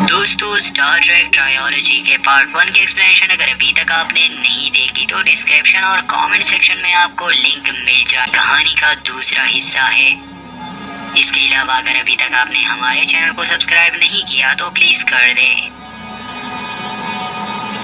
दोस्तों, Star Trek trilogy के part 1 के एक्सप्लेनेशन अगर अभी तक आपने नहीं देखी तो डिस्क्रिप्शन और कमेंट सेक्शन में आपको लिंक मिल जाए। कहानी का दूसरा हिस्सा है। इसके अलावा अगर अभी तक आपने हमारे चैनल को सब्सक्राइब नहीं किया तो प्लीज कर दे।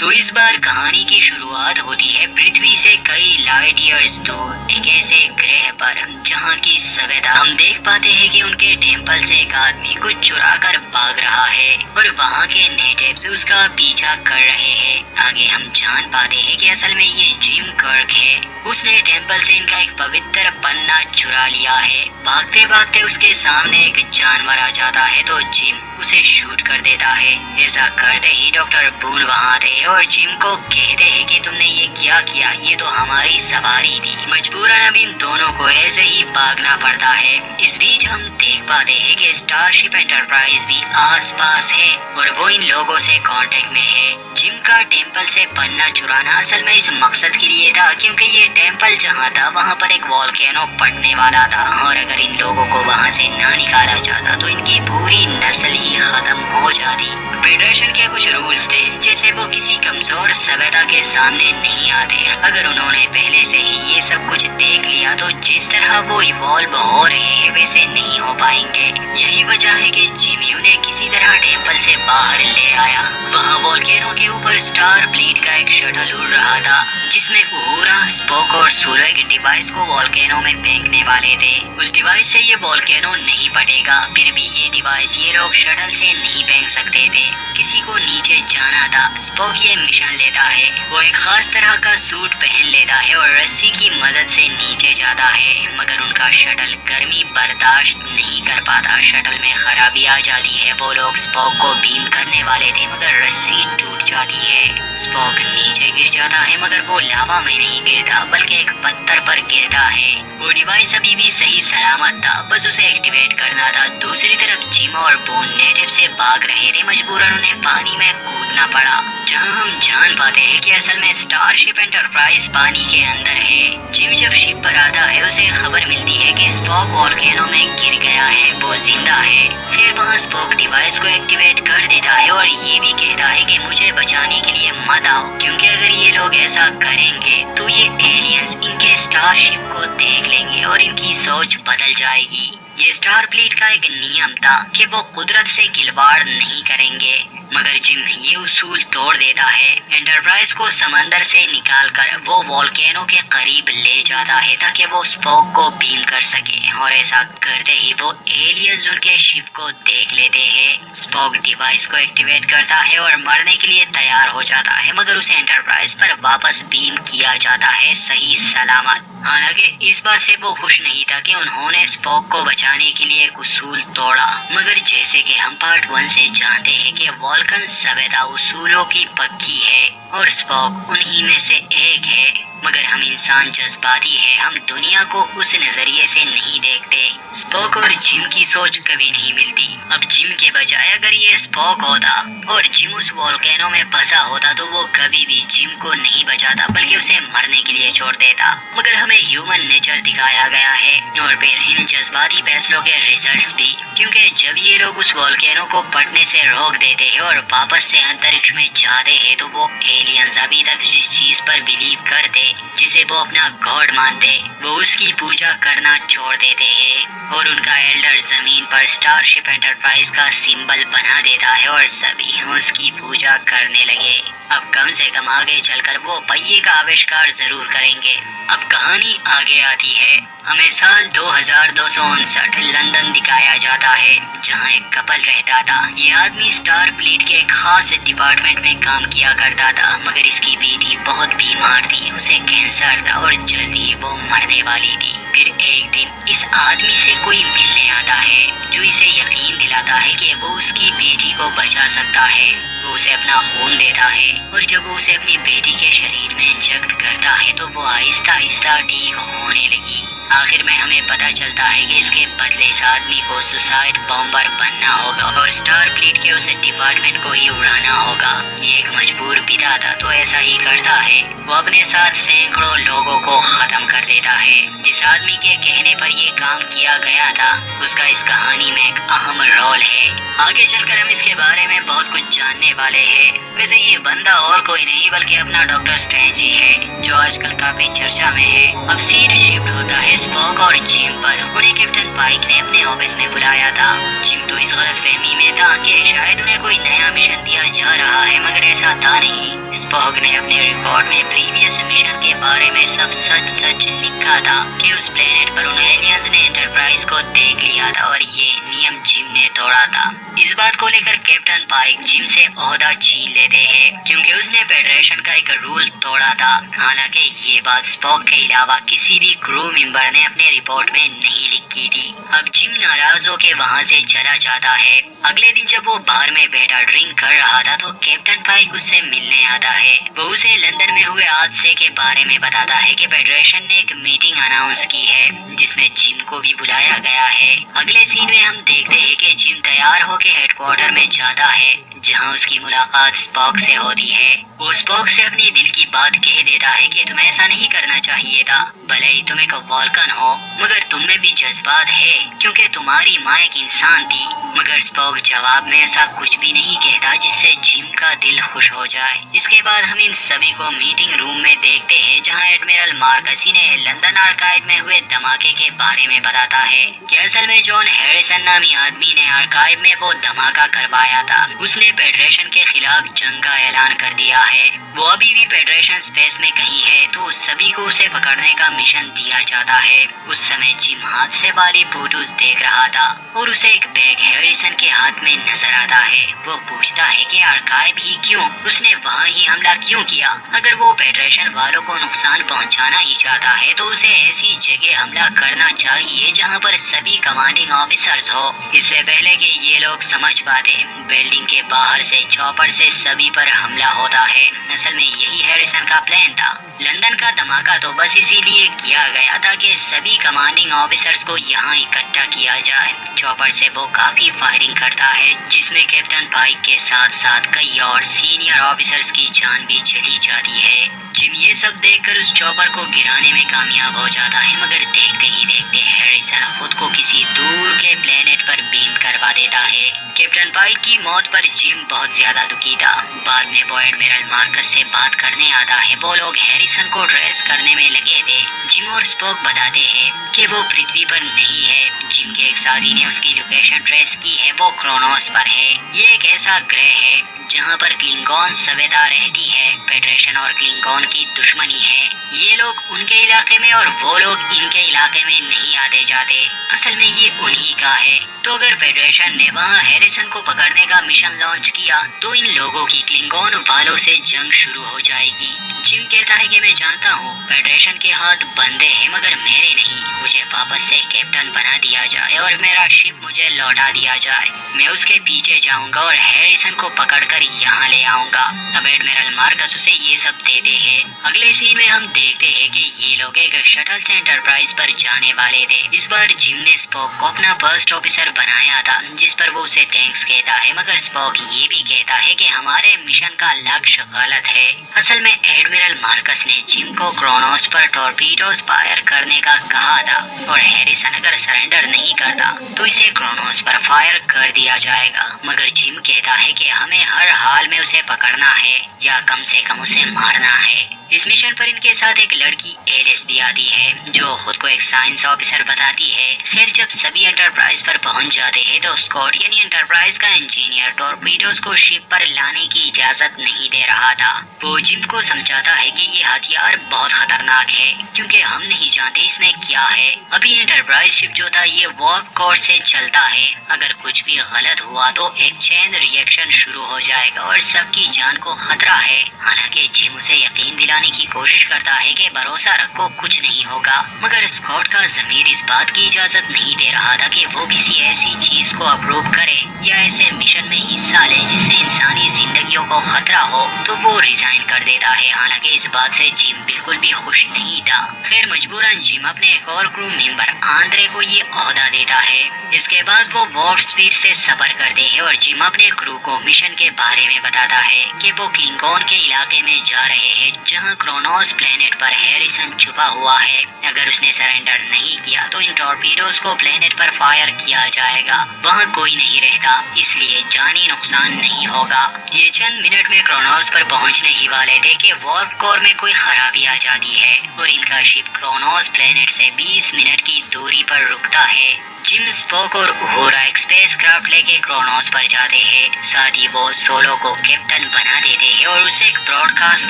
तो इस बार कहानी की शुरुआत होती है पृथ्वी से कई लाइट ईयर्स दूर एक ऐसे ग्रह पर जहाँ की सभ्यता। हम देख पाते हैं कि उनके टेम्पल से एक आदमी कुछ चुरा कर भाग रहा है और वहाँ के नेटिव्स उसका पीछा कर रहे हैं। आगे हम जान पाते हैं कि असल में ये जिम कर्क है। उसने टेम्पल से इनका एक पवित्र पन्ना चुरा लिया है। भागते भागते उसके सामने एक जानवर आ जाता है तो जिम उसे शूट कर देता है। ऐसा करते ही डॉक्टर बून वहाँ आते हैं और जिम को कहते हैं कि तुमने ये क्या किया, ये तो हमारी सवारी थी। मजबूरन अब इन दोनों को ऐसे ही भागना पड़ता है। इस बीच हम देख पाते हैं कि स्टारशिप एंटरप्राइज भी आसपास है और वो इन लोगों से कांटेक्ट में है। जिम का टेम्पल से पन्ना चुराना असल में इस मकसद के लिए था क्योंकि ये टेम्पल जहाँ था वहाँ पर एक वॉल्केनो फटने वाला था और अगर इन लोगों को वहाँ से ना निकाला जाता तो इनकी पूरी नस्ल ही खत्म हो जाती। फेडरेशन के कुछ रूल्स थे, जैसे वो किसी कमजोर सभ्यता के सामने नहीं आते। अगर उन्होंने पहले से ही ये सब कुछ देख लिया तो जिस तरह वो इवॉल्व हो रहे हैं वैसे नहीं हो पाएंगे। यही वजह है कि जिमी उन्हें किसी तरह टेम्पल से बाहर ले आया। वहाँ वॉल्केनो के ऊपर स्टार फ्लीट का एक शटल उड़ रहा था जिसमें उहुरा, स्पोक और सूर्य के डिवाइस को वॉल्केनो में फेंकने वाले थे। उस डिवाइस से ये वॉल्केनो नहीं फटेगा, फिर भी ये डिवाइस ये लोग शटल से नहीं फेंक सकते थे। किसी को नीचे जाना था। स्पोक ये मिशन लेता है। वो एक खास तरह का सूट पहन लेता है और रस्सी की मदद से नीचे जाता है, मगर उनका शटल गर्मी बर्दाश्त नहीं कर पाता। शटल में खराबी आ जाती है। वो लोग स्पोक को बीम करने वाले थे मगर रस्सी टूट जाती है। स्पोक नीचे गिर जाता है मगर वो लावा में नहीं गिरता बल्कि एक पत्थर पर गिरता है। वो डिवाइस अभी भी सही सलामत था, बस उसे एक्टिवेट करना था। दूसरी तरफ जिम और बोन नेटिव से भाग रहे थे। मजबूरन उन्हें पानी में कूदना पड़ा, जहां हम जान पाते हैं कि असल में स्टारशिप एंटरप्राइज पानी के अंदर है। जिम जब शिप पर आता है उसे खबर मिलती है कि स्पोक वॉल्केनो में गिर गया है, वो जिंदा है। फिर वहाँ स्पोक डिवाइस को एक्टिवेट कर देता है और ये भी कहता है कि मुझे बचाने के लिए मत आओ, क्योंकि अगर ये लोग ऐसा करेंगे तो ये एलियंस इनके स्टारशिप को देख लेंगे और इनकी सोच बदल जाएगी। ये स्टार फ्लीट का एक नियम था कि वो कुदरत से खिलवाड़ नहीं करेंगे, मगर जिम ये उसूल तोड़ देता है। एंटरप्राइज को समंदर से निकालकर वो वॉल्केनो के करीब ले जाता है ताकि वो स्पोक को बीम कर सके और ऐसा करते ही वो एलियंस उनके शिप को देख लेते हैं। स्पोक डिवाइस को एक्टिवेट करता है और मरने के लिए तैयार हो जाता है, मगर उसे एंटरप्राइज पर वापस बीम किया जाता है सही सलामत। हालांकि इस बात से वो खुश नहीं था कि उन्होंने स्पोक को बचाने के लिए एक उसूल तोड़ा, मगर जैसे कि हम पार्ट 1 से जानते हैं कि वॉल्कन सभ्यता उसूलों की पक्की है और स्पोक उन्हीं में से एक है। मगर हम इंसान जज्बाती है, हम दुनिया को उस नजरिए से नहीं देखते। स्पोक और जिम की सोच कभी नहीं मिलती। अब जिम के बजाय अगर ये स्पोक होता और जिम उस वॉल्केनो में फंसा होता तो वो कभी भी जिम को नहीं बचाता बल्कि उसे मरने के लिए छोड़ देता। मगर हमें ह्यूमन नेचर दिखाया गया है और फिर इन जज्बाती फैसलों के रिजल्ट्स भी, क्योंकि जब ये लोग उस वॉल्केनो को फटने से रोक देते हैं और वापस से अंतरिक्ष में जाते हैं तो वो एलियंस अभी तक जिस चीज पर बिलीव करते, जिसे वो अपना गॉड मानते, वो उसकी पूजा करना छोड़ देते हैं और उनका एल्डर जमीन पर स्टारशिप एंटरप्राइज का सिंबल बना देता है और सभी उसकी पूजा करने लगे। अब कम से कम आगे चलकर वो पहिए का आविष्कार जरूर करेंगे। अब कहानी आगे आती है। हमें साल 2259 लंदन दिखाया जाता है, जहां एक कपल रहता था। ये आदमी स्टार फ्लीट के एक खास डिपार्टमेंट में काम किया करता था, मगर इसकी बेटी बहुत बीमार थी, उसे कैंसर था और जल्दी वो मरने वाली थी। फिर एक दिन इस आदमी से कोई मिलने आता है जो इसे यकीन दिलाता है कि वो उसकी बेटी को बचा सकता है। वो उसे अपना खून देता है और जब वो उसे अपनी बेटी के शरीर में इंजेक्ट करता है तो वो आहिस्ता आहिस्ता ठीक होने लगी। आखिर में हमें पता चलता है कि इसके बदले इस आदमी को सुसाइड बॉम्बर बनना होगा और स्टार फ्लीट के उस डिपार्टमेंट को ही उड़ाना होगा। ये एक मजबूर पिता था तो ऐसा ही करता है, वो अपने साथ सैकड़ों लोगों को खत्म कर देता है। जिस आदमी के कहने पर ये काम किया गया था उसका इस कहानी में एक अहम रोल है। आगे चलकर हम इसके बारे में बहुत कुछ जानने वाले हैं। वैसे ये बंदा और कोई नहीं बल्कि अपना डॉक्टर स्ट्रेंज ही है जो आजकल काफी चर्चा में है। अब सीन शिफ्ट होता है स्पॉक और जिम पर। उन्हें कैप्टन पाइक ने अपने ऑफिस में बुलाया था। जिम तो इस गलतफहमी में था कि शायद उन्हें कोई नया मिशन दिया जा रहा है, मगर ऐसा था नहीं। स्पॉक ने अपने रिकॉर्ड में प्रीवियस मिशन के बारे में सब सच लिखा था कि उस प्लेनेट पर उन एलियंस ने एंटरप्राइज को देख लिया था और ये नियम जिम ने तोड़ा था। इस बात को लेकर कैप्टन पाइक जिम से ओहदा छीन लेते हैं क्योंकि उसने फेडरेशन का एक रूल तोड़ा था। हालांकि ये बात स्पॉक के अलावा किसी भी क्रू मेंबर ने अपने रिपोर्ट में नहीं लिखी थी। अब जिम नाराज होकर वहाँ से चला जाता है। अगले दिन जब वो बार में बैठा ड्रिंक कर रहा था तो कैप्टन पाइक उससे मिलने आता है। वो उसे लंदन में हुए हादसे के बारे में बताता है कि फेडरेशन ने एक मीटिंग अनाउंस की है जिसमें जिम को भी बुलाया गया है। अगले सीन में हम देखते हैं कि जिम तैयार होकर हेडक्वार्टर में जाता है जहां उसकी मुलाकात स्पॉक से होती है। वो स्पॉक से अपनी दिल की बात कह देता है कि तुम्हें ऐसा नहीं करना चाहिए था, भले ही तुम एक वॉल्कन हो मगर तुम में भी जज्बात है क्योंकि तुम्हारी माँ एक इंसान थी। मगर स्पॉक जवाब में ऐसा कुछ भी नहीं कहता जिससे जिम का दिल खुश हो जाए। इसके बाद हम इन सभी को मीटिंग रूम में देखते हैं जहां एडमिरल मार्कसी ने लंदन आर्काइव में हुए धमाके के बारे में बताता है कि असल में जॉन हैरिसन नामी आदमी ने आर्काइव में वो धमाका करवाया था। उसने फेडरेशन के खिलाफ जंग का ऐलान कर दिया है। वो अभी भी फेडरेशन स्पेस में कहीं है तो सभी को उसे पकड़ने का मिशन दिया जाता है। उस समय जिम हाथ से वाली फोटोज देख रहा था और उसे एक बैग हैरिसन के हाथ में नजर आता है। वो पूछता है कि आर्काइव ही क्यों, उसने वहाँ ही हमला क्यों किया? अगर वो फेडरेशन वालों को नुकसान पहुँचाना ही चाहता है तो उसे ऐसी जगह हमला करना चाहिए जहाँ पर सभी कमांडिंग ऑफिसर्स हो। इससे पहले कि ये लोग समझ पाते, बिल्डिंग के बाहर से चॉपर से सभी पर हमला होता है। असल में यही हैरिसन का प्लान था। लंदन का धमाका तो बस इसीलिए किया गया था कि सभी कमांडिंग ऑफिसर्स को यहाँ इकट्ठा किया जाए। चॉपर से वो काफी फायरिंग करता है जिसमें कैप्टन पाइक के साथ साथ कई और सीनियर ऑफिसर्स की जान भी चली जाती है। जिम ये सब देखकर उस चॉपर को गिराने में कामयाब हो जाता है मगर देखते ही देखते हैरिसन खुद को किसी दूर के प्लेनेट पर बीम करवा देता है। कैप्टन पाइक की मौत पर जिम बहुत ज्यादा दुखी था। बाद में वो एडमिरल मार्कस से बात करने आता है। वो लोग हैरिसन को ट्रेस करने में लगे थे। जिम और स्पॉक बताते हैं कि वो पृथ्वी पर नहीं है। जिम के एक साथी ने उसकी लोकेशन ट्रेस की है, वो क्रोनोस पर है। ये एक ऐसा ग्रह है जहाँ पर क्लिंगॉन सभ्यता रहती है। फेडरेशन और क्लिंगॉन की दुश्मनी है। ये लोग उनके इलाके में और वो लोग इनके इलाके में नहीं आते जाते। असल में ये उन्हीं का है। तो अगर फेडरेशन ने वहाँ हैरिसन को पकड़ने का मिशन लॉन्च किया तो इन लोगों की क्लिंगॉन वालों से जंग शुरू हो जाएगी। जिम कहता है कि मैं जानता हूँ फेडरेशन के हाथ बंधे हैं मगर मेरे नहीं। मुझे वापस से कैप्टन बना दिया जाए और मेरा शिप मुझे लौटा दिया जाए। मैं उसके पीछे जाऊंगा और हैरिसन को पकड़कर यहाँ ले आऊंगा। अब एडमिरल मार्कस उसे ये सब देते हैं। अगले सीन में हम देखते हैं कि ये लोग एक शटल से एंटरप्राइज पर जाने वाले थे। इस बार जिम ने स्पॉक को अपना फर्स्ट ऑफिसर बनाया था जिस पर वो उसे थैंक्स कहता है मगर स्पॉक ये भी कहता है कि हमारे मिशन का लक्ष्य गलत है। असल में एडमिरल मार्कस ने जिम को क्रोनोस पर टॉर्पीडोज फायर करने का कहा था और हैरिसन अगर सरेंडर नहीं करता तो इसे क्रोनोस पर फायर कर दिया जाएगा। मगर जिम कहता है कि हमें हर हाल में उसे पकड़ना है या कम से कम उसे मारना है। इस मिशन पर इनके साथ एक लड़की एलिस भी आती है जो खुद को एक साइंस ऑफिसर बताती है। फिर जब सभी एंटरप्राइज पर पहुंच जाते हैं तो स्कॉट यानी एंटरप्राइज का इंजीनियर टॉर्पीडोज को शिप पर लाने की इजाजत नहीं दे रहा था। वो जिम को समझाता है कि ये हथियार बहुत खतरनाक है क्योंकि हम नहीं जानते इसमें क्या है। अभी एंटरप्राइज शिप जो था ये वार्प कोर से चलता है। अगर कुछ भी गलत हुआ तो एक चेन रिएक्शन शुरू हो जाएगा और सबकी जान को खतरा है। हालांकि जिम उसे यकीन दिलाने की कोशिश करता है कि भरोसा रखो कुछ नहीं होगा, मगर स्कॉट का ज़मीर इस बात की इजाजत नहीं दे रहा था कि वो किसी ऐसी चीज को अप्रूव करे या ऐसे मिशन में हिस्सा ले जिससे इंसानी जिंदगियों खतरा हो तो वो रिजाइन कर देता है। हालांकि इस बात से जिम बिल्कुल भी खुश नहीं था। खैर मजबूरन जिम अपने एक और क्रू मेंबर आंद्रे को ये ओहदा देता है। इसके बाद वो वॉर्प स्पीड से सफर करते हैं और जिम अपने क्रू को मिशन के बारे में बताता है कि वो क्लिंगोन के इलाके में जा रहे हैं जहां क्रोनोस प्लेनेट पर हैरिसन छुपा हुआ है। अगर उसने सरेंडर नहीं किया तो इन टॉर्पीडोज को प्लेनेट पर फायर किया जाएगा। वहां कोई नहीं रहता, इसलिए जानी नुकसान नहीं होगा। ये चंद मिनट में क्रोनोस पर पहुंचने ही वाले थे कि वॉर्प कोर में कोई खराबी आ जाती है और इनका शिप क्रोनोस प्लेनेट से 20 मिनट की दूरी पर रुकता है। जिम, स्पोक और उहोरा एक स्पेस क्राफ्ट लेके क्रोनोस पर जाते हैं। साथ ही वो सोलो को कैप्टन बना देते हैं और उसे एक ब्रॉडकास्ट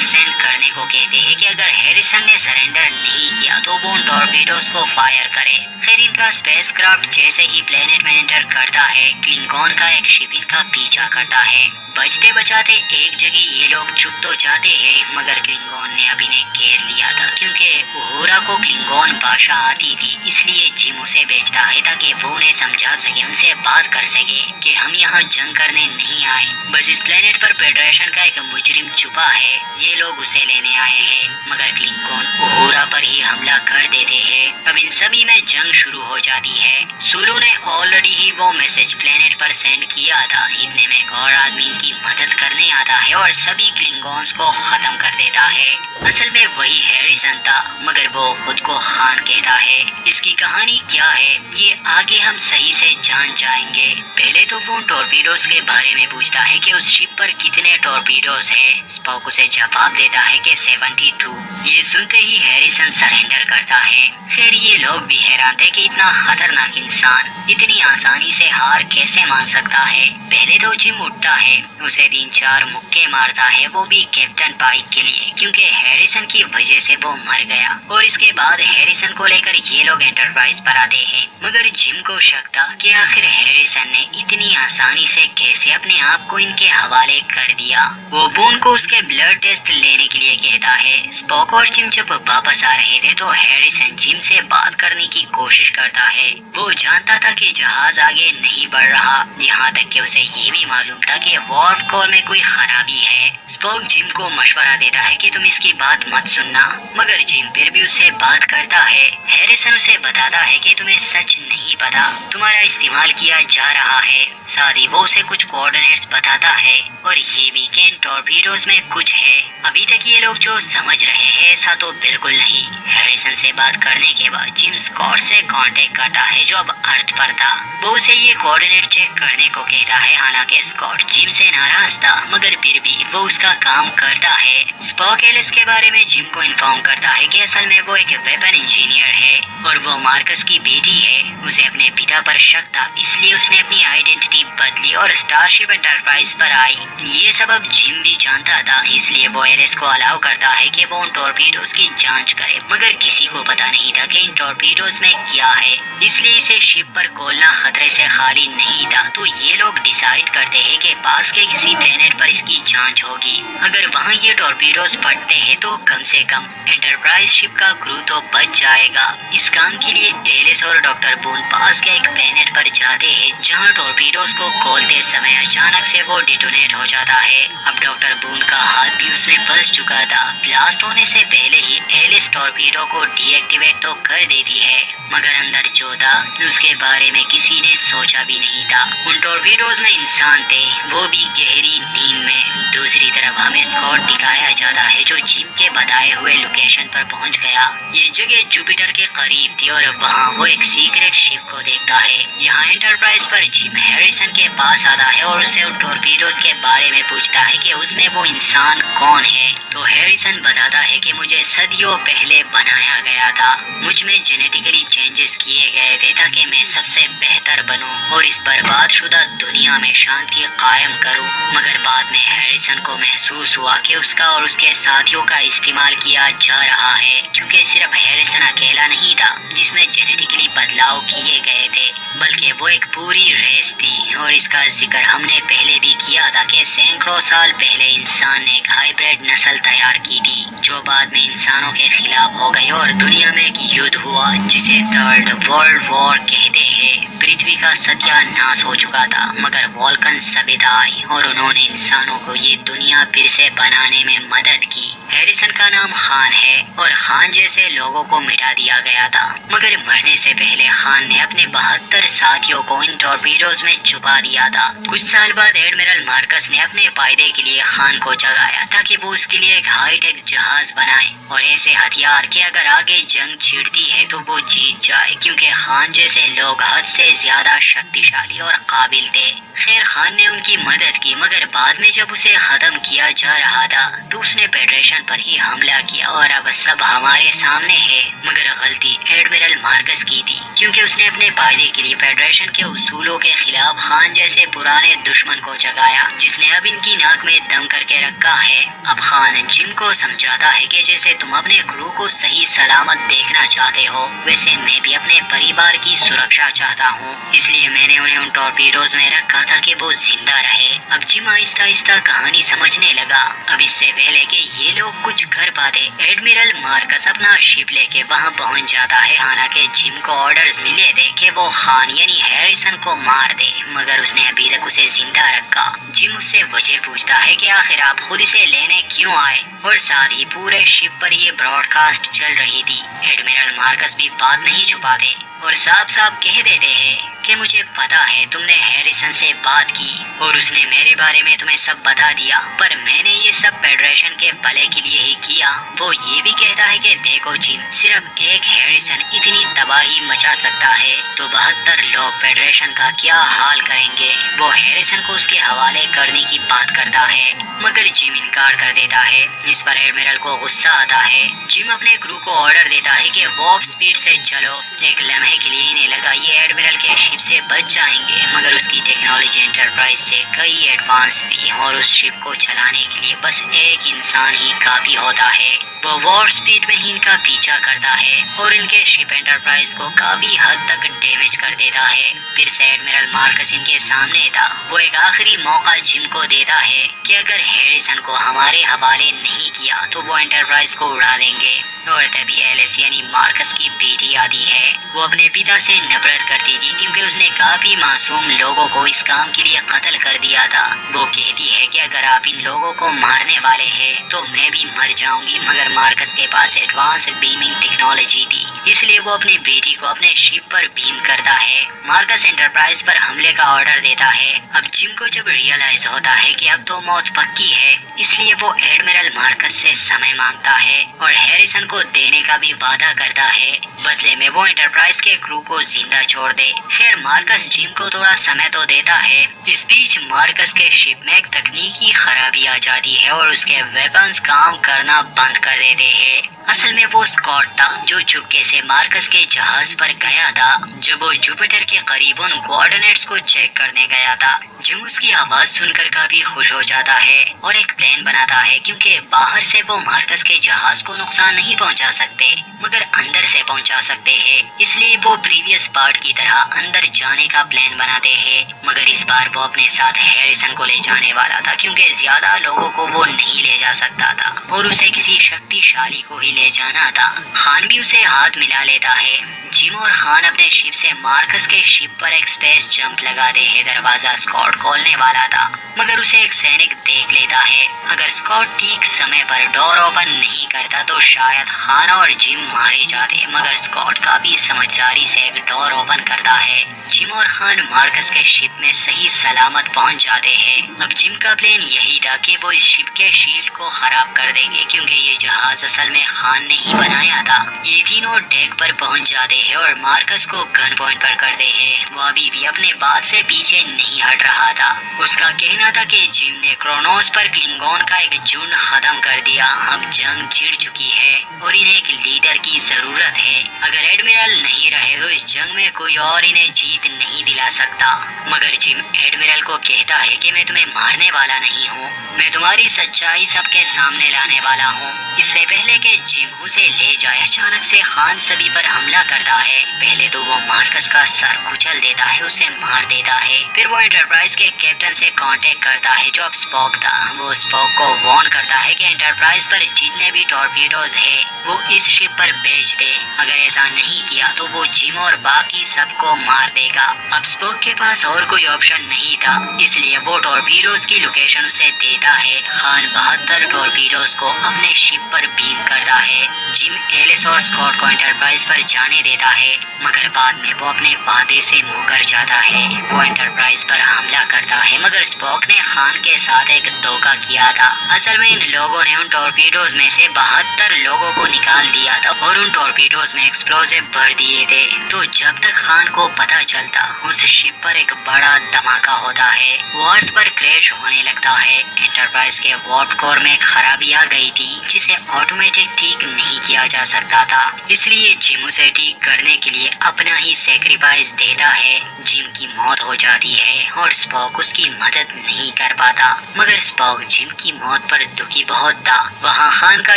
सेंड करने को कहते हैं कि अगर हैरिसन ने सरेंडर नहीं किया तो वो उन टॉर्पीडोज को फायर करे। खैर इनका स्पेस क्राफ्ट जैसे ही प्लेनेट में एंटर करता है, क्लिंगोन का एक शिप इनका पीछा करता है। बचते बचाते एक जगह ये लोग छुप तो जाते हैं, मगर क्लिंगोन ने अब इन्हें घेर लिया था। क्योंकि उहोरा को क्लिंगोन भाषा आती थी, इसलिए जिम उसे भेजता है ताकि वो उन्हें समझा सके, उनसे बात कर सके कि हम यहाँ जंग करने नहीं आए। बस इस प्लेनेट पर फेडरेशन का एक मुजरिम छुपा है, ये लोग उसे लेने आए हैं। मगर क्लिंगोन उहोरा पर ही हमला कर देते हैं। अब इन सभी में जंग शुरू हो जाती है। सुलू ने ऑलरेडी ही वो मैसेज प्लेनेट पर सेंड किया था। इतने में एक और आदमी की मदद करने आता है और सभी क्लिंगोन्स को खत्म कर देता है। असल में वही हैरिसन था, मगर वो खुद को खान कहता है। इसकी कहानी क्या है ये आगे हम सही से जान जाएंगे। पहले तो वो टॉर्पीडोज के बारे में पूछता है कि उस शिप पर कितने टॉर्पीडोज है। स्पोक उसे जवाब देता है कि 72। ये सुनते ही हैरिसन सरेंडर करता है। खैर ये लोग भी हैरान थे कि इतना खतरनाक इंसान इतनी आसानी से हार कैसे मान सकता है। पहले तो जिम उठता है, उसे 3-4 मुक्के मारता है, वो भी कैप्टन पाइक के लिए, क्योंकि हैरिसन की वजह से वो मर गया। और इसके बाद हैरिसन को लेकर ये लोग एंटरप्राइज पर आते हैं। मगर जिम को शक था कि आखिर हैरिसन ने इतनी आसानी से कैसे अपने आप को इनके हवाले कर दिया। वो बून को उसके ब्लड टेस्ट लेने के लिए कहता है। स्पोक और जिम जब वापस आ रहे थे तो हैरिसन जिम से बात करने की कोशिश करता है। वो जानता था कि जहाज आगे नहीं बढ़ रहा, यहाँ तक कि उसे ये भी मालूम था कि वॉर्प कोर में कोई खराबी है। स्पोक जिम को मशवरा देता है कि तुम इसकी बात मत सुनना, मगर जिम फिर भी उससे बात करता है। हैरिसन उसे बताता है कि तुम्हें सच नहीं पता, तुम्हारा इस्तेमाल किया जा रहा है। साथ ही वो उसे कुछ कोऑर्डिनेट्स बताता है और ये भी कि इन टॉर्पीडोज में कुछ है। अभी तक ये लोग जो समझ रहे हैं ऐसा तो बिल्कुल नहीं। हैरिसन से बात करने के बाद जिम स्कॉट से कांटेक्ट करता है जो अब अर्थ पर था। वो उसे ये कोऑर्डिनेट चेक करने को कहता है। हालांकि स्कॉट जिम से नाराज था, मगर फिर भी वो उसका काम करता है। स्पोक एलिस के बारे में जिम को इन्फॉर्म करता है कि असल में वो एक वेपन इंजीनियर है और वो मार्कस की बेटी है। उसे अपने पिता पर शक था, इसलिए उसने अपनी आइडेंटिटी बदली और स्टारशिप एंटरप्राइज पर आई। ये सब अब जिम भी जानता था, इसलिए वो एलिस को अलाउ करता है कि वो उन टॉर्पीडोज की जांच करे। मगर किसी को पता नहीं था कि इन टॉर्पीडोज में क्या है, इसलिए इसे शिप पर खोलना खतरे से खाली नहीं था। तो ये लोग डिसाइड करते हैं कि पास के किसी प्लेनेट पर इसकी जांच होगी। अगर वहाँ ये टॉर्पीडोज फटते हैं तो कम से कम एंटरप्राइज शिप का क्रू तो बच जाएगा। इस काम के लिए एलिस और डॉक्टर बून पास के एक प्लेनेट पर जाते हैं, जहाँ टॉर्पीडोज को खोलते समय अचानक से वो डिटोनेट हो जाता है। अब डॉक्टर बून का हाथ भी उसमें फंस चुका था। ब्लास्ट होने से पहले ही एलिस टॉर्पीडो को डीएक्टिवेट तो कर देती है, मगर अंदर जो था उसके बारे में किसी ने सोचा भी नहीं था। उन टॉर्पीडोज में इंसान थे, वो भी गहरी नींद में। दूसरी तरफ हमें स्कॉट दिखाया जाता है जो जिम के बताए हुए लोकेशन पर पहुंच गया। ये जगह जुपिटर के करीब थी और वहाँ वो एक सीक्रेट शिप को देखता है। यहाँ एंटरप्राइज पर जिम हैरिसन के पास आता है और उससे उन टॉर्पीडोज के बारे में पूछता है कि उसमें वो इंसान कौन है। तो हैरिसन बताता है कि मुझे सदियों पहले बनाया गया था, मुझ में जेनेटिकली चेंजेस किए गए थे ताकि मैं सबसे बेहतर बनूं और इस बर्बाद शुदा दुनिया में शांति कायम करूं। मगर बाद में हैरिसन को महसूस हुआ कि उसका और उसके साथियों का इस्तेमाल किया जा रहा है, क्योंकि सिर्फ हैरिसन अकेला नहीं था जिसमें जेनेटिकली बदलाव किए गए थे, बल्कि वो एक पूरी रेस थी। और इसका जिक्र हमने पहले भी किया था कि सैकड़ों साल पहले इंसान ने एक हाइब्रिड नस्ल तैयार की थी जो बाद में इंसानों के खिलाफ हो गई और दुनिया में एक युद्ध हुआ जिसे थर्ड वर्ल्ड वॉर कहते हैं। पृथ्वी का सत्यानाश हो चुका था, मगर वोल्कन सभ्यता आई और उन्होंने इंसानों को ये दुनिया फिर से बनाने में मदद की। हैरिसन का नाम खान है और खान जैसे लोगों को मिटा दिया गया था, मगर मरने से पहले खान ने अपने 72 साथियों को इन टॉर्पीडोज में छुपा दिया था। कुछ साल बाद एडमिरल मार्कस ने अपने फायदे के लिए खान को जगाया ताकि वो उसके लिए एक हाईटेक जहाज बनाए और ऐसे हथियार कि अगर आगे जंग छिड़ती है तो वो जीत जाए, क्योंकि खान जैसे लोग हद से ज्यादा शक्तिशाली और काबिल थे। खैर खान ने उनकी मदद की, मगर बाद में जब उसे खत्म किया जा रहा था तो उसने फेडरेशन पर ही हमला किया और अब सब हमारे सामने है। मगर गलती एडमिरल मार्कस की थी, क्योंकि उसने अपने फायदे के लिए फेडरेशन के उसूलों के खिलाफ खान जैसे पुराने दुश्मन को जगाया, जिसने अब इनकी नाक में दम करके रखा है। अब खान जिम को समझाता है कि जैसे तुम अपने क्रू को सही सलामत देखना चाहते हो, वैसे मैं भी अपने परिवार की सुरक्षा चाहता हूँ, इसलिए मैंने उन्हें उन टॉर्पीडोज में रखा था कि वो जिंदा रहे। अब जिम आहिस्ता आहिस्ता कहानी समझने लगा। अब इससे पहले कि ये लोग कुछ कर पाते, एडमिरल मार्कस अपना शिप लेके वहाँ पहुँच जाता है। हालांकि जिम को ऑर्डर्स मिले थे कि वो खान यानी हैरिसन को मार दे, मगर उसने अभी तक उसे जिंदा रखा। जिम उससे वजह पूछता है कि आखिर आप खुद इसे लेने क्यों आए, और साथ ही पूरे शिप पर ये ब्रॉडकास्ट चल रही थी। एडमिरल मार्कस भी बात नहीं छुपाते और साफ साफ कह देते हैं कि मुझे पता है तुमने हैरिसन से बात की और उसने मेरे बारे में तुम्हें सब बता दिया, पर मैंने ये सब फेडरेशन के भले के लिए ही किया। वो ये भी कहता है कि देखो जिम, सिर्फ एक हैरिसन इतनी तबाही मचा सकता है तो 72 लोग फेडरेशन का क्या हाल करेंगे। वो हैरिसन को उसके हवाले करने की बात करता है, मगर जिम इनकार कर देता है, जिस पर एडमिरल को गुस्सा आता है। जिम अपने क्रू को ऑर्डर देता है कि वॉर्प स्पीड से चलो। एक लम्हे के लिए इन्हें लगा ये एडमिरल के शिप से बच जाएंगे, मगर उसकी टेक्नोलॉजी एंटरप्राइज से कई एडवांस थी और उस शिप को चलाने के लिए बस एक इंसान ही काफी होता है। वो वॉर्प स्पीड में ही इनका पीछा करता है और इनके शिप एंटरप्राइज को काफी हद तक डैमेज कर देता है। फिर से एडमिरल मार्कस इनके सामने था। वो एक आखिरी मौका जिम को देता है कि अगर हैरिसन को हमारे हवाले नहीं किया तो वो एंटरप्राइज को उड़ा देंगे। और तभी एलिस यानी मार्कस की बेटी आती है। वो अपने पिता से नफरत करती थी क्योंकि उसने काफी मासूम लोगों को इस काम के लिए कत्ल कर दिया था। वो कहती है कि अगर आप इन लोगों को मारने वाले हैं तो मैं भी मर जाऊंगी, मगर मार्कस के पास एडवांस बीमिंग टेक्नोलॉजी थी, इसलिए वो अपनी बेटी को अपने शिप पर बीम करता है। मार्कस एंटरप्राइज पर हमले का ऑर्डर देता है। अब जिम को जब रियलाइज होता है कि अब तो मौत पक्की है, इसलिए वो एडमिरल मार्कस से समय मांगता है और हैरिसन को देने का भी वादा करता है, बदले में वो एंटरप्राइज के क्रू को जिंदा छोड़ दे। खैर मार्कस जिम को थोड़ा समय तो देता है। इस बीच मार्कस के शिप में एक तकनीकी खराबी आ जाती है और उसके वेपन्स काम करना बंद कर देते हैं। असल में वो स्कॉट था जो चुपके से मार्कस के जहाज पर गया था जब वो जुपिटर के करीब उन कोऑर्डिनेट्स को चेक करने गया था। जिम उसकी आवाज सुनकर काफी खुश हो जाता है और एक प्लान बनाता है, क्योंकि बाहर से वो मार्कस के जहाज को नुकसान नहीं पहुंचा सकते मगर अंदर से पहुंचा सकते हैं। इसलिए वो प्रीवियस पार्ट की तरह अंदर जाने का प्लान बनाते हैं, मगर इस बार वो अपने साथ हैरिसन को ले जाने वाला था, क्योंकि ज्यादा लोगों को वो नहीं ले जा सकता था और उसे किसी शक्तिशाली को ही ले जाना था। खान भी उसे हाथ मिला लेता है। जिम और खान अपने शिप से मार्कस के शिप पर एक स्पेस जंप लगाते हैं। दरवाजा स्कॉट खोलने वाला था, मगर उसे एक सैनिक देख लेता है। अगर स्कॉट ठीक समय पर डोर ओपन नहीं करता तो शायद खान और जिम मारे जाते, मगर स्कॉट काफी समझदारी से एक डोर ओपन करता है। जिम और खान मार्कस के शिप में सही सलामत पहुंच जाते हैं। अब जिम का प्लान यही था कि वो इस शिप के शील्ड को खराब कर देंगे, क्योंकि ये जहाज असल में खान ने ही बनाया था। ये तीनों डेक पर पहुंच जाते हैं और मार्कस को गन पॉइंट पर करते हैं। वो अभी भी अपने बात से पीछे नहीं हट रहा था। उसका कहना था कि जिम ने क्रोनोस पर क्लिंगोन का एक झुंड खत्म कर दिया। अब जंग छिड़ चुकी है और इन्हें एक लीडर की जरूरत है। अगर एडमिरल नहीं रहे तो इस जंग में कोई और इन्हें जीत नहीं दिला सकता। मगर जिम एडमिरल को कहता है कि मैं तुम्हें मारने वाला नहीं हूँ, मैं तुम्हारी सच्चाई सबके सामने लाने वाला हूँ। इससे पहले कि जिम उसे ले जाए, अचानक से खान सभी पर हमला करता है। पहले तो वो मार्कस का सर कुचल देता है, उसे मार देता है। फिर वो एंटरप्राइज के कैप्टन से कांटेक्ट करता है जो अब स्पॉक था। वो उस स्पॉक को वार्न करता है कि एंटरप्राइज पर जितने भी टॉर्पीडोज है वो इस शिप पर भेज दे। अगर ऐसा नहीं किया तो वो जिम और बाकी सबको मार देगा। अब स्पॉक के पास और कोई ऑप्शन नहीं था, इसलिए वो टॉर्पीडोज की लोकेशन उसे देता है। खान 72 टॉर्पीडोज को अपने शिप पर बीम करता है। जिम एलिस और स्कॉट को एंटरप्राइज पर जाने देता है, मगर बाद में वो अपने वादे से मुकर जाता है। वो एंटरप्राइज पर हमला करता है, मगर स्पॉक ने खान के साथ एक धोखा किया था। असल में इन लोगों ने उन टॉर्पीडोज में से 72 लोगों को निकाल दिया था और उन टॉर्पीडोज में एक्सप्लोजिव भर दिए थे। तो जब तक खान को पता चलता, उस शिप पर एक बड़ा धमाका होता है। वो अर्थ पर क्रैश होने लगता है। एंटरप्राइज के वार्प कोर में खराबी आ गई थी, जिसे ऑटोमेटिक ठीक नहीं किया जा सकता था। इसलिए जिम उसे ठीक करने के लिए अपना ही सेक्रीफाइस देता है। जिम की मौत हो जाती है और स्पॉक उसकी मदद नहीं कर पाता, मगर स्पॉक जिम की मौत पर दुखी बहुत था। वहाँ खान का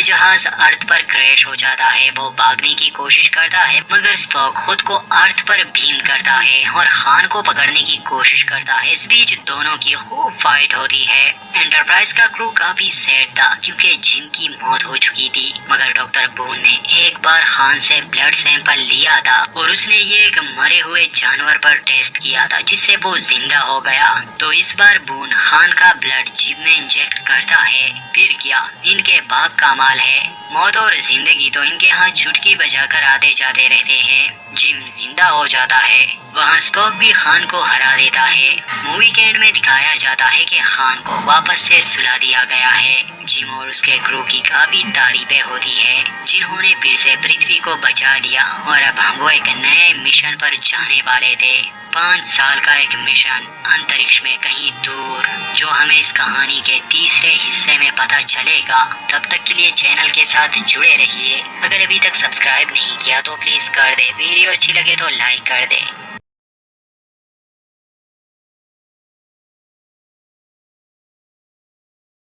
जहाज अर्थ पर क्रैश हो जाता है। वो भागने की कोशिश करता है, मगर स्पॉक खुद को अर्थ पर बीम करता है और खान को पकड़ने की कोशिश करता है। इस बीच दोनों की खूब फाइट होती है। एंटरप्राइज का क्रू काफी सैड था क्योंकि जिम की मौत हो चुकी थी, मगर डॉक्टर बून ने एक बार खान से ब्लड सैंपल लिया था और उसने ये एक मरे हुए जानवर पर टेस्ट किया था, जिससे वो जिंदा हो गया। तो इस बार बून खान का ब्लड जिम में इंजेक्ट करता है। फिर क्या, इनके बाप का माल है। मौत और जिंदगी तो इनके यहाँ चुटकी बजाकर आते जाते रहते हैं। जिम जिंदा हो जाता है। वहाँ स्पॉक भी खान को हरा देता है। मूवी के एंड में दिखाया जाता है कि खान को वापस से सुला दिया गया है। जिम और उसके क्रू की काफी तारीफें होती है, जिन्होंने फिर से पृथ्वी को बचा लिया और अब हम वो एक नए मिशन पर जाने वाले थे। 5 साल का एक मिशन अंतरिक्ष में कहीं दूर, जो हमें इस कहानी के तीसरे हिस्से में पता चलेगा। तब तक के लिए चैनल के साथ जुड़े रहिए। अगर अभी तक सब्सक्राइब नहीं किया तो प्लीज कर दे। वीडियो अच्छी लगे तो लाइक कर दे।